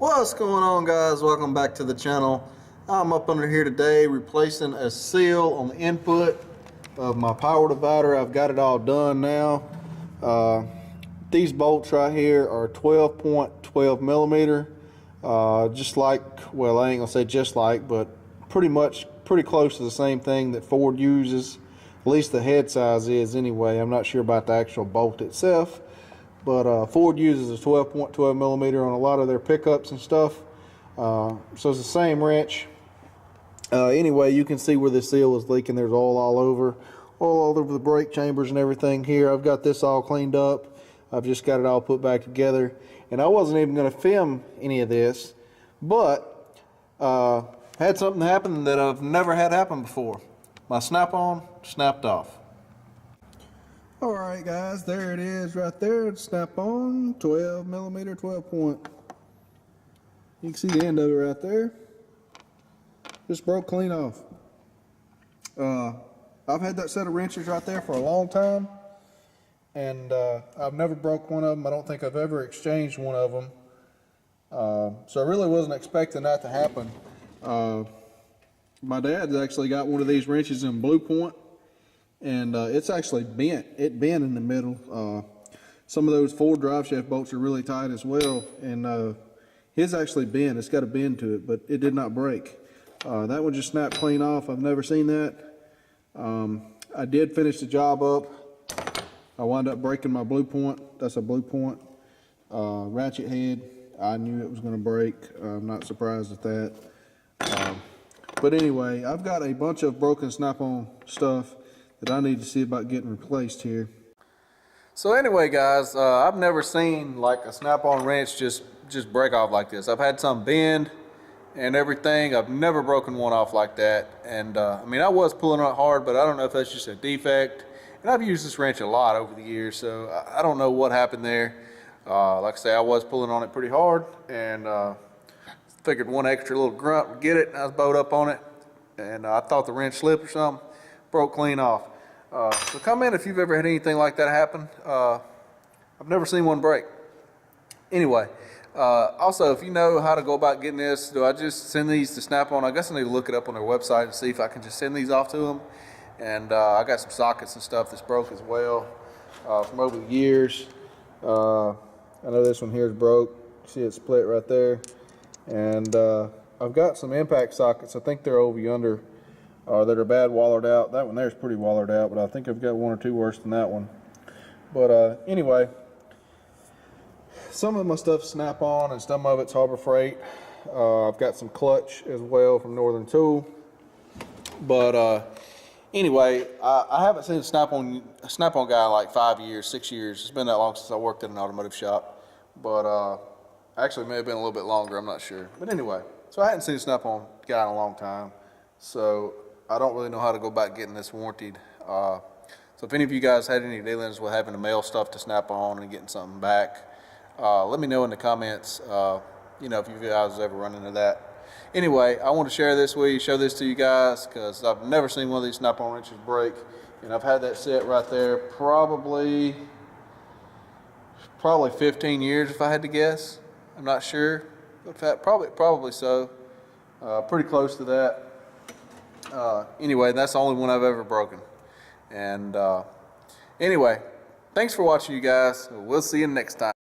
What's going on, guys? Welcome back to the channel. I'm up under here today replacing a seal on the input of my power divider. I've got it all done now. These bolts right here are 12.12 millimeter. Just like, well, I ain't gonna say just like, but pretty close to the same thing that Ford uses. At least the head size is anyway. I'm not sure about the actual bolt itself. But Ford uses a 12.12 millimeter on a lot of their pickups and stuff. So it's the same wrench. Anyway, you can see where the seal is leaking. There's oil all over the brake chambers and everything here. I've got this all cleaned up. I've just got it all put back together. And I wasn't even going to film any of this, but had something happen that I've never had happen before. My snap-on snapped off. Alright guys, there it is right there. It's snap-on, 12 millimeter, 12 point. You can see the end of it right there. Just broke clean off. I've had that set of wrenches right there for a long time, and I've never broke one of them. I don't think I've ever exchanged one of them. So I really wasn't expecting that to happen. My dad's actually got one of these wrenches in Blue Point. And it's actually bent. It bent in the middle. Some of those Ford drive shaft bolts are really tight as well, and his actually bent. It's got a bend to it, but it did not break. That one just snapped clean off. I've never seen that. I did finish the job up. I wound up breaking my Blue Point. That's a Blue Point ratchet head. I knew it was going to break. I'm not surprised at that. But anyway, I've got a bunch of broken snap-on stuff that I need to see about getting replaced here. So anyway, guys, I've never seen like a snap-on wrench just break off like this. I've had some bend and everything. I've never broken one off like that. And I mean, I was pulling on it hard, but I don't know if that's just a defect. And I've used this wrench a lot over the years, so I don't know what happened there. Like I say, I was pulling on it pretty hard, and figured one extra little grunt would get it, and I was bowed up on it, and I thought the wrench slipped or something. Broke clean off. So comment if you've ever had anything like that happen. I've never seen one break. Anyway, also, if you know how to go about getting this, do I just send these to Snap-on? I guess I need to look it up on their website and see if I can just send these off to them. And I got some sockets and stuff that's broke as well from over the years. I know this one here is broke. See it split right there. And I've got some impact sockets. I think they're over yonder. That are bad wallered out. That one there is pretty wallered out, but I think I've got one or two worse than that one. But anyway, some of my stuff snap on and some of it's Harbor Freight. I've got some clutch as well from Northern Tool. But anyway, I haven't seen a snap-on guy in like 5 years, 6 years. It's been that long since I worked at an automotive shop. But actually, it may have been a little bit longer. I'm not sure. But anyway, so I hadn't seen a snap-on guy in a long time. So I don't really know how to go about getting this warranted. So if any of you guys had any dealings with having to mail stuff to Snap-on and getting something back, let me know in the comments, you know, if you guys ever run into that. Anyway, I want to share this with you, show this to you guys, because I've never seen one of these Snap-on wrenches break. And I've had that set right there probably 15 years if I had to guess. I'm not sure, but probably so. Pretty close to that. Anyway, that's the only one I've ever broken. And anyway, thanks for watching, you guys. We'll see you next time.